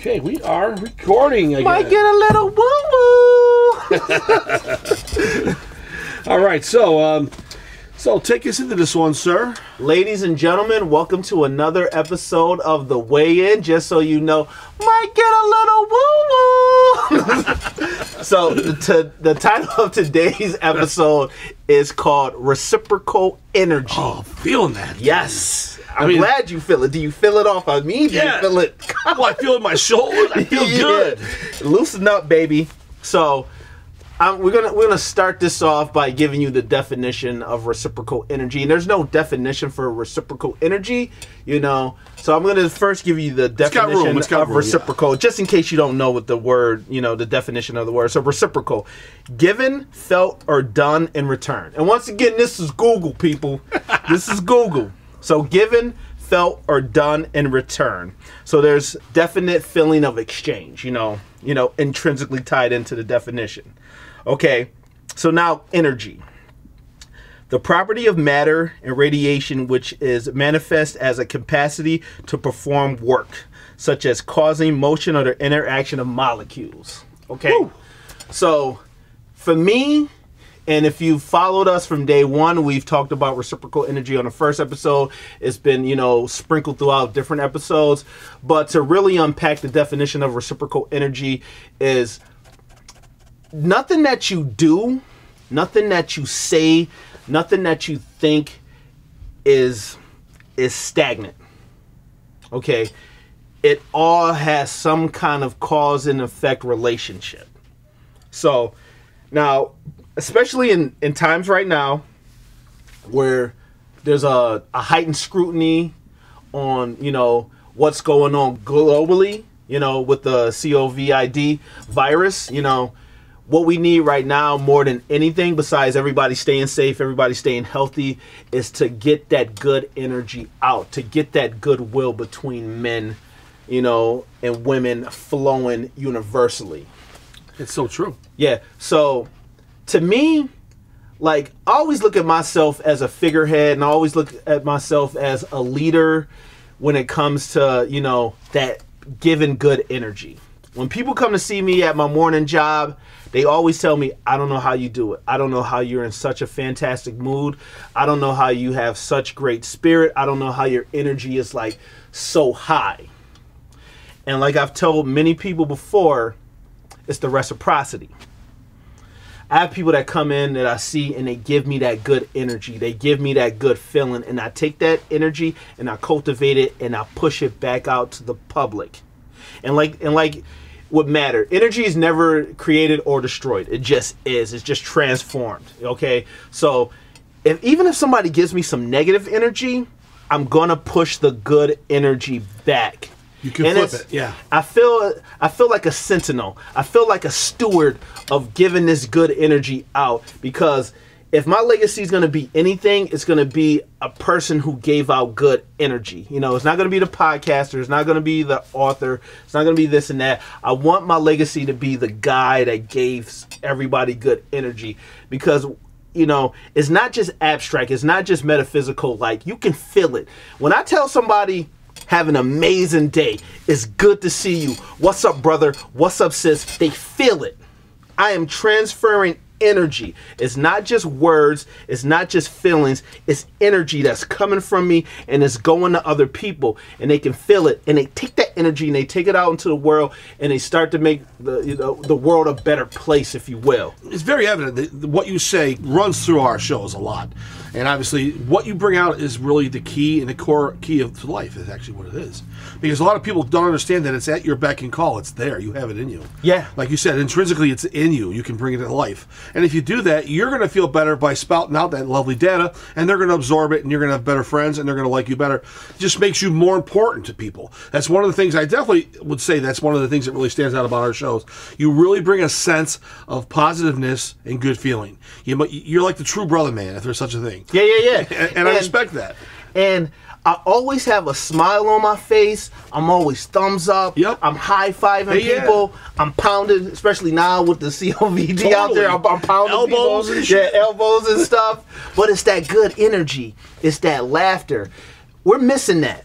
Okay, we are recording again. Might get a little woo-woo. All right, so take us into this one, sir. Ladies and gentlemen, welcome to another episode of The Weigh In. Just so you know, might get a little woo-woo. So the title of today's episode is called Reciprocal Energy. Oh, feeling that. Yes. I'm glad you feel it. Do you feel it off of me? Do you feel it? Well, I feel it in my shoulders. I feel good. Loosen up, baby. So we're gonna start this off by giving you the definition of reciprocal energy. And there's no definition for reciprocal energy, you know. So I'm gonna first give you the definition of reciprocal, just in case you don't know what the word, you know, the definition of the word. So reciprocal, given, felt, or done in return. And once again, this is Google, people. This is Google. So given, felt, or done in return. So there's definite feeling of exchange, you know, intrinsically tied into the definition. Okay, so now energy. The property of matter and radiation which is manifest as a capacity to perform work, such as causing motion or the interaction of molecules. Okay, woo. So for me, and if you followed us from day one, we've talked about reciprocal energy on the first episode. It's been, you know, sprinkled throughout different episodes. But to really unpack the definition of reciprocal energy is nothing that you do, nothing that you say, nothing that you think is stagnant. Okay? It all has some kind of cause and effect relationship. So now, especially in times right now where there's a heightened scrutiny on, you know, what's going on globally, you know, with the COVID virus, you know, what we need right now more than anything, besides everybody staying safe, everybody staying healthy, is to get that good energy out, to get that goodwill between men, you know, and women flowing universally. It's so true. Yeah. So to me, like, I always look at myself as a figurehead, and I always look at myself as a leader when it comes to, you know, that giving good energy. When people come to see me at my morning job, they always tell me, I don't know how you do it. I don't know how you're in such a fantastic mood. I don't know how you have such great spirit. I don't know how your energy is like so high. And like I've told many people before, it's the reciprocity. I have people that come in that I see and they give me that good energy. They give me that good feeling, and I take that energy and I cultivate it and I push it back out to the public. And like what matter, energy is never created or destroyed. It just is. It's just transformed. Okay? So even if somebody gives me some negative energy, I'm going to push the good energy back. You can flip it, yeah. I feel like a sentinel. I feel like a steward of giving this good energy out, because if my legacy is going to be anything, it's going to be a person who gave out good energy. You know, it's not going to be the podcaster. It's not going to be the author. It's not going to be this and that. I want my legacy to be the guy that gave everybody good energy, because, you know, it's not just abstract. It's not just metaphysical. Like, you can feel it. When I tell somebody, have an amazing day, it's good to see you, what's up, brother, what's up, sis, they feel it. I am transferring energy. It's not just words, it's not just feelings, it's energy that's coming from me and it's going to other people, and they can feel it, and they take that energy and they take it out into the world, and they start to make the world a better place, if you will. It's very evident that what you say runs through our shows a lot. And obviously, what you bring out is really the key, and the core key of life is actually what it is. Because a lot of people don't understand that it's at your beck and call. It's there. You have it in you. Yeah. Like you said, intrinsically, it's in you. You can bring it to life. And if you do that, you're going to feel better by spouting out that lovely data, and they're going to absorb it, and you're going to have better friends, and they're going to like you better. It just makes you more important to people. That's one of the things I definitely would say. That's one of the things that really stands out about our shows. You really bring a sense positiveness and good feeling. You're like the true brother man, if there's such a thing. Yeah. And I respect that. And I always have a smile on my face. I'm always thumbs up. Yep. I'm high-fiving people. I'm pounding, especially now with the COVID out there. I'm pounding elbows people. And shit. Yeah, elbows and stuff. But it's that good energy. It's that laughter. We're missing that.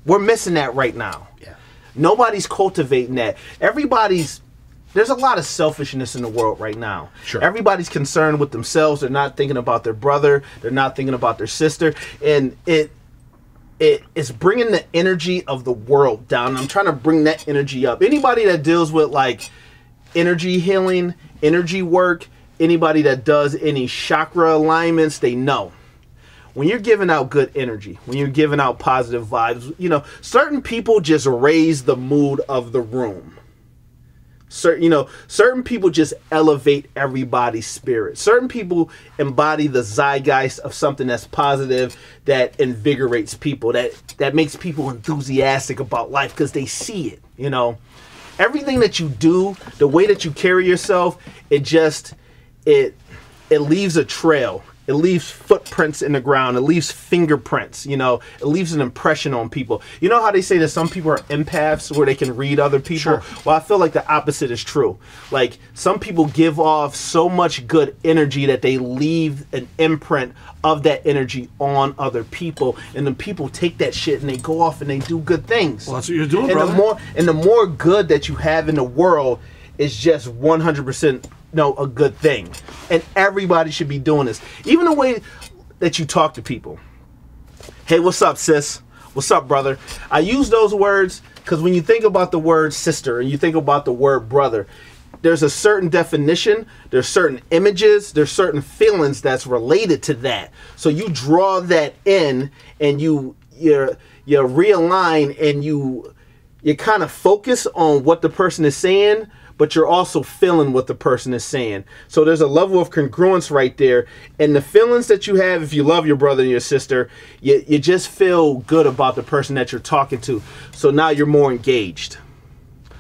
We're missing that right now. Yeah. Nobody's cultivating that. There's a lot of selfishness in the world right now. Sure. Everybody's concerned with themselves. They're not thinking about their brother. They're not thinking about their sister. And it's bringing the energy of the world down. I'm trying to bring that energy up. Anybody that deals with like energy healing, energy work, anybody that does any chakra alignments, they know. When you're giving out good energy, when you're giving out positive vibes, you know, certain people just raise the mood of the room. Certain people just elevate everybody's spirit. Certain people embody the zeitgeist of something that's positive, that invigorates people, that makes people enthusiastic about life because they see it, you know. Everything that you do, the way that you carry yourself, it leaves a trail. It leaves footprints in the ground. It leaves fingerprints, you know. It leaves an impression on people. You know how they say that some people are empaths where they can read other people? Sure. Well, I feel like the opposite is true. Like, some people give off so much good energy that they leave an imprint of that energy on other people. And then people take that shit and they go off and they do good things. Well, that's what you're doing, and brother. The more good that you have in the world is just 100% a good thing. And everybody should be doing this. Even the way that you talk to people. Hey, what's up, sis? What's up, brother? I use those words because when you think about the word sister and you think about the word brother, there's a certain definition, there's certain images, there's certain feelings that's related to that. So you draw that in and you realign and you kind of focus on what the person is saying, but you're also feeling what the person is saying. So there's a level of congruence right there. And the feelings that you have if you love your brother and your sister, you just feel good about the person that you're talking to. So now you're more engaged.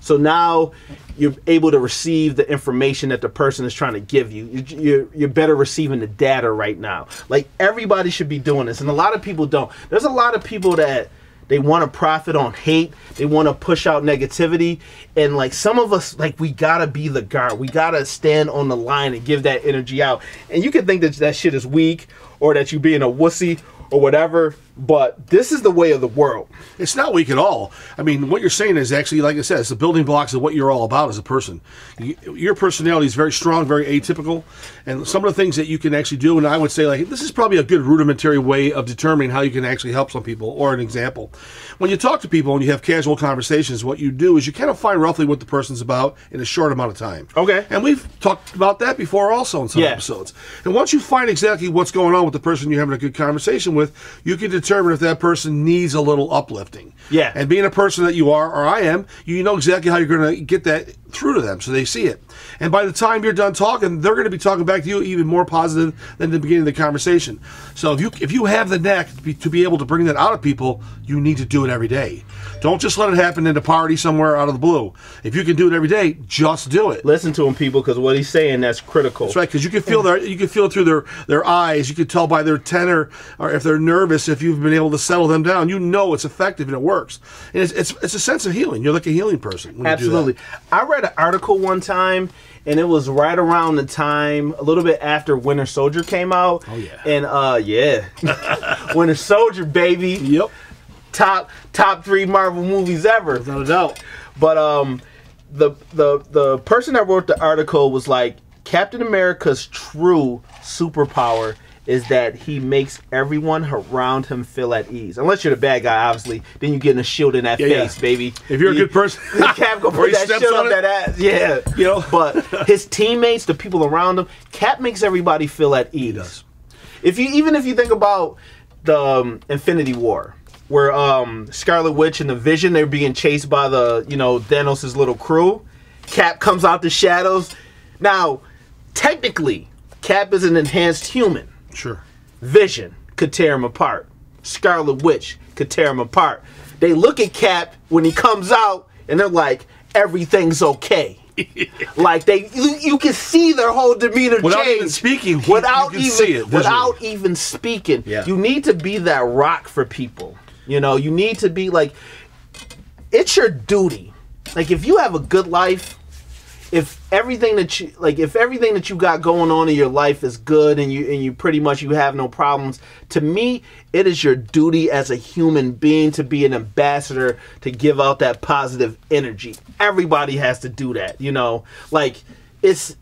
So now you're able to receive the information that the person is trying to give you. You're better receiving the data right now. Like, everybody should be doing this. And a lot of people don't. There's a lot of people that they want to profit on hate. They want to push out negativity. And like, some of us, like, we got to be the guard. We got to stand on the line and give that energy out. And you can think that that shit is weak or that you being a wussy or whatever, but this is the way of the world. It's not weak at all. I mean, what you're saying is actually, like I said, it's the building blocks of what you're all about as a person. Your personality is very strong, very atypical, and some of the things that you can actually do, and I would say, like, this is probably a good rudimentary way of determining how you can actually help some people, or an example. When you talk to people and you have casual conversations, what you do is you kind of find roughly what the person's about in a short amount of time. Okay. And we've talked about that before also in some episodes. And once you find exactly what's going on with the person you're having a good conversation with, you can determine if that person needs a little uplifting. Yeah. And being a person that you are, or I am, you know exactly how you're going to get that through to them so they see it. And by the time you're done talking, they're going to be talking back to you even more positive than the beginning of the conversation. So if you have the knack to be able to bring that out of people, you need to do it every day. Don't just let it happen in a party somewhere out of the blue. If you can do it every day, just do it. Listen to him, people, because what he's saying, that's critical. That's right, because you can feel it through their eyes. You can tell by their tenor, or if they're nervous, if you've been able to settle them down. You know it's effective and it works. And it's a sense of healing. You're like a healing person when Absolutely. you do that. I read an article one time, and it was right around the time, a little bit after Winter Soldier came out. Oh, yeah. And, Winter Soldier, baby. Yep. Top 3 Marvel movies ever. Without a doubt. But the person that wrote the article was like, Captain America's true superpower is that he makes everyone around him feel at ease. Unless you're the bad guy, obviously. Then you're getting a shield in that face, baby. If you're a good person. Cap gonna put that shield up that ass. Yeah. You know? But his teammates, the people around him, Cap makes everybody feel at ease. He does. Even if you think about the Infinity War, where Scarlet Witch and the Vision, they're being chased by the, Thanos' little crew. Cap comes out the shadows. Now, technically, Cap is an enhanced human. Sure. Vision could tear him apart. Scarlet Witch could tear him apart. They look at Cap when he comes out, and they're like, everything's okay. Like, you can see their whole demeanor without change. even speaking. Without you can see it without even speaking. Yeah. You need to be that rock for people. You need to be like, it's your duty. Like, if you have a good life, if everything that you got going on in your life is good and you pretty much you have no problems, to me it is your duty as a human being to be an ambassador, to give out that positive energy. Everybody has to do that, you know. Like it's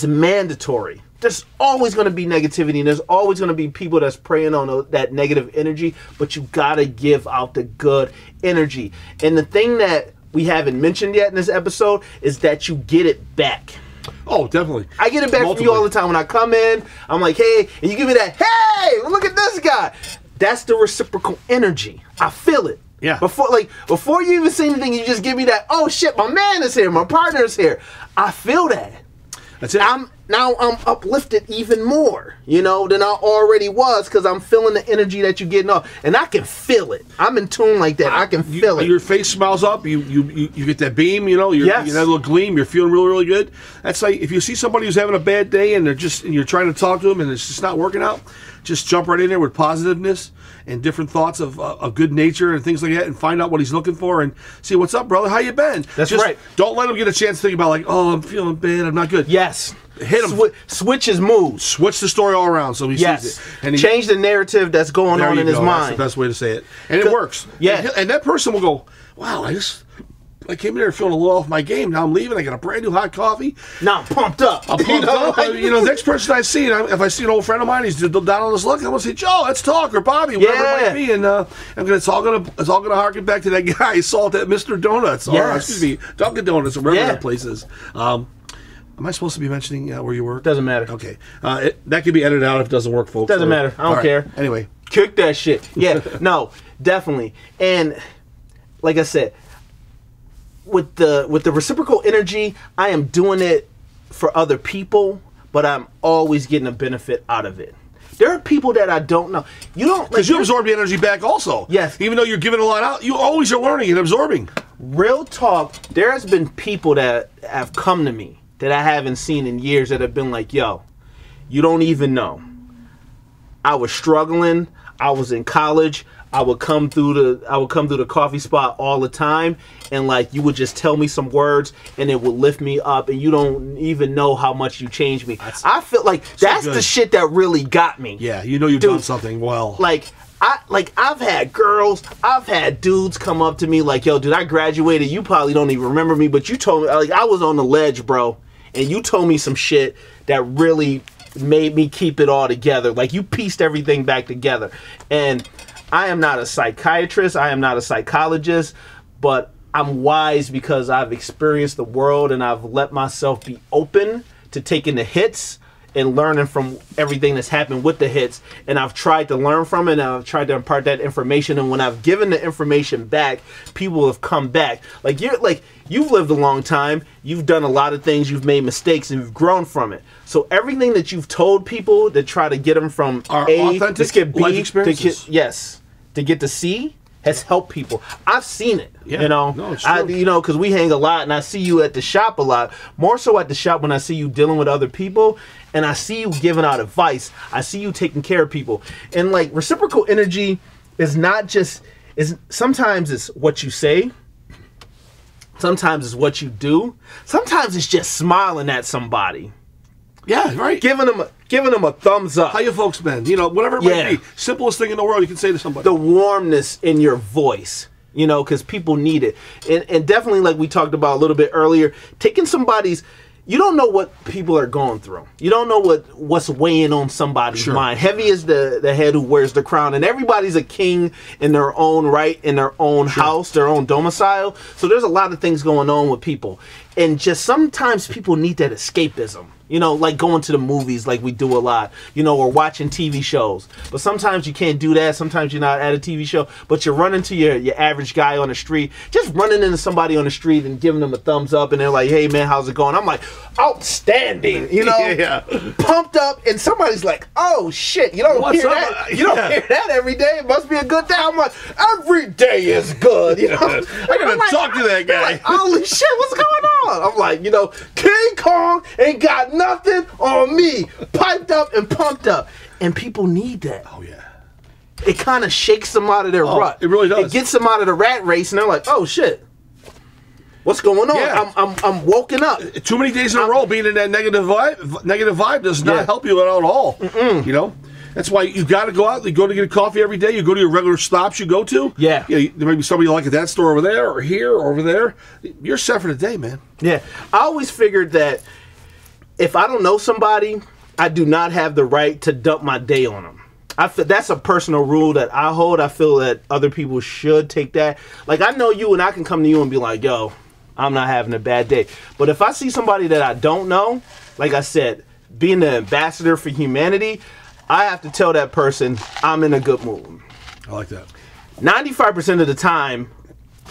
mandatory. There's always going to be negativity, and there's always going to be people that's preying on that negative energy, but you got to give out the good energy. And the thing that we haven't mentioned yet in this episode is that you get it back. Oh, definitely. I get it back from you all the time. When I come in, I'm like, hey, and you give me that, hey, look at this guy. That's the reciprocal energy. I feel it. Yeah. Before you even say anything, you just give me that, oh shit, my man is here, my partner is here. I feel that. That's it. I'm uplifted even more, you know, than I already was, because I'm feeling the energy that you're getting off, and I can feel it. I'm in tune like that. I can feel it. Your face smiles up. You get that beam. You know, you get that little gleam. You're feeling really, really good. That's like if you see somebody who's having a bad day and you're trying to talk to them and it's just not working out, just jump right in there with positiveness and different thoughts of good nature and things like that, and find out what he's looking for and see, what's up, brother? How you been? That's right. Don't let him get a chance to think about like, oh, I'm feeling bad. I'm not good. Yes. Hit him. Switch his mood. Switch the story all around so he sees it. And change the narrative that's going on in his mind. That's the best way to say it. And it works. Yeah. And that person will go, wow, I came in there feeling a little off my game. Now I'm leaving. I got a brand new hot coffee. Now I'm pumped up. I'm pumped up. You know, the next person I see, if I see an old friend of mine, he's down on his luck, I'm gonna say, Joe, let's talk, or Bobby, whatever it might be, and it's all gonna harken back to that guy I saw at that Mr. Donuts, or excuse me, Dunkin' Donuts, or wherever that place is. Am I supposed to be mentioning where you work? Doesn't matter. Okay, that could be edited out if it doesn't work, folks. Doesn't matter. I don't care. Anyway, kick that shit. Yeah, no, definitely. And like I said, with the reciprocal energy, I am doing it for other people, but I'm always getting a benefit out of it. There are people that I don't know. You don't, because you absorb the energy back also. Yes. Even though you're giving a lot out, you always are learning and absorbing. Real talk. There has been people that have come to me that I haven't seen in years that have been like, yo, you don't even know. I was struggling. I was in college. I would come through the coffee spot all the time, and like you would just tell me some words and it would lift me up, and you don't even know how much you changed me. I feel like that's the shit that really got me. Yeah, you know you've done something well. I've had girls, I've had dudes come up to me like, yo, dude, I graduated. You probably don't even remember me, but you told me, like, I was on the ledge, bro, and you told me some shit that really made me keep it all together. Like, you pieced everything back together. And I am not a psychiatrist, I am not a psychologist, but I'm wise because I've experienced the world and I've let myself be open to taking the hits and learning from everything that's happened with the hits. And I've tried to learn from it, and I've tried to impart that information. And when I've given the information back, people have come back. You've lived a long time. You've done a lot of things. You've made mistakes, and you've grown from it. So everything that you've told people to try to get them from our A authentic to get B life experiences. to get to C has helped people. I've seen it, yeah. you know. No, it's true. Because we hang a lot, and I see you at the shop a lot. More so at the shop when I see you dealing with other people, and I see you giving out advice. I see you taking care of people, and like reciprocal energy is not just sometimes it's what you say. Sometimes it's what you do. Sometimes it's just smiling at somebody. Yeah, right. Giving them a thumbs up. How you folks been? You know, whatever it might be. Simplest thing in the world you can say to somebody. The warmness in your voice, you know, because people need it. And definitely, like we talked about a little bit earlier, taking somebody's... You don't know what people are going through. You don't know what's weighing on somebody's mind. Heavy is the head who wears the crown. And everybody's a king in their own right, in their own house, their own domicile. So there's a lot of things going on with people. And just sometimes people need that escapism. You know, like going to the movies like we do a lot, you know, or watching TV shows. But sometimes you can't do that. Sometimes you're not at a TV show, but you're running to your average guy on the street, just running into somebody on the street and giving them a thumbs up, and they're like, hey, man, how's it going? I'm like, outstanding, you know, pumped up, and somebody's like, oh, shit, you don't hear that? You don't hear that every day? It must be a good day. I'm like, every day is good, you know? I gotta talk to that guy. Like, holy shit, what's going on? I'm like, you know, King Kong ain't got nothing on me, piped up and pumped up, and people need that. Oh yeah, it kind of shakes them out of their rut. It really does. It gets them out of the rat race, and they're like, oh shit, What's going on? Yeah. I'm woken up. Too many days in a row being in that negative vibe does not help you at all. You know, that's why you got to go out. You go to get a coffee every day. You go to your regular stops you go to. Yeah. There may be somebody you like at that store over there, or here, or over there. You're set for the day, man. Yeah. I always figured that if I don't know somebody, I do not have the right to dump my day on them. I feel that's a personal rule that I hold. I feel that other people should take that. Like, I know you, and I can come to you and be like, yo, I'm not having a bad day. But if I see somebody that I don't know, like I said, being the ambassador for humanity, I have to tell that person I'm in a good mood. I like that. 95% of the time,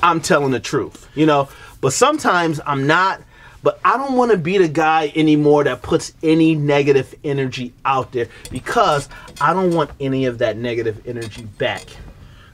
I'm telling the truth, you know. But sometimes I'm not. But I don't want to be the guy anymore that puts any negative energy out there, because I don't want any of that negative energy back.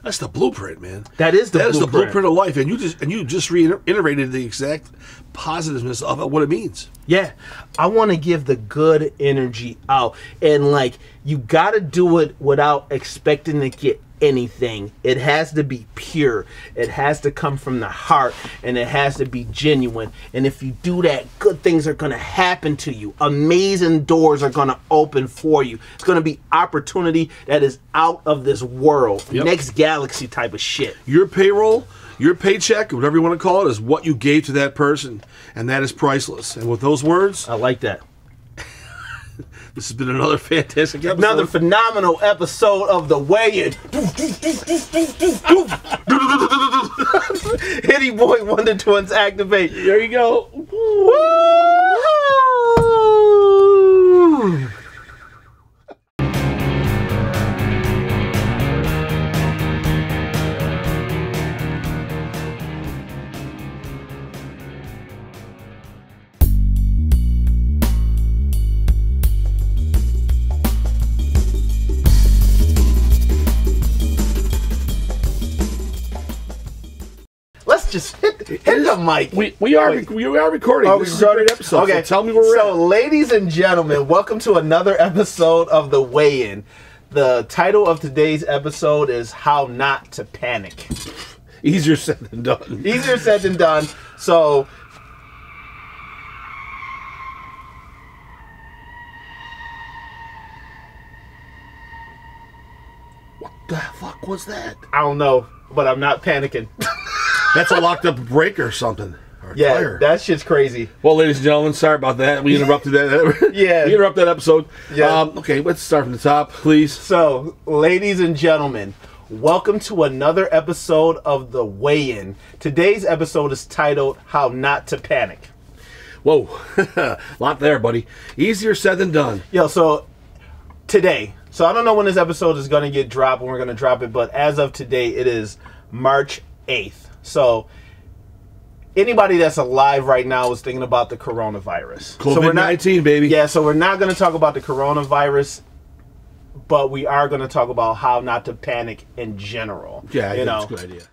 That's the blueprint, man. That is the blueprint of life, and you just reiterated the exact positiveness of it, what it means. Yeah, I want to give the good energy out, and like, you got to do it without expecting to get anything. It has to be pure. It has to come from the heart, and it has to be genuine. And if you do that, good things are going to happen to you. Amazing doors are going to open for you. It's going to be opportunity that is out of this world. Yep. Next galaxy type of shit. Your payroll, your paycheck, whatever you want to call it, is what you gave to that person, and that is priceless. And with those words, I like that. This has been another fantastic episode. Another phenomenal episode of The Weigh-In. Hitty Boy Wonder Twins activate. There you go. Woo! Just hit the mic. We are recording. Oh, this is a great episode. Okay, So tell me where we're at. Ladies and gentlemen, welcome to another episode of The Weigh-In. The title of today's episode is How Not to Panic. Easier said than done. Easier said than done. So, What the fuck was that? I don't know, but I'm not panicking. That's a locked up breaker or something. Or Yeah, tire. that shit's crazy. Well, ladies and gentlemen, sorry about that. We interrupted that. Yeah. We interrupted that episode. Yeah. Okay, let's start from the top, please. So, ladies and gentlemen, welcome to another episode of The Weigh-In. Today's episode is titled How Not to Panic. Whoa. Lot there, buddy. Easier said than done. Yo, so today, so I don't know when this episode is going to get dropped, when we're going to drop it, but as of today, it is March 8th. So anybody that's alive right now is thinking about the coronavirus. COVID-19, baby. Yeah, so we're not going to talk about the coronavirus, but we are going to talk about how not to panic in general. Yeah, I think know. that's a good idea.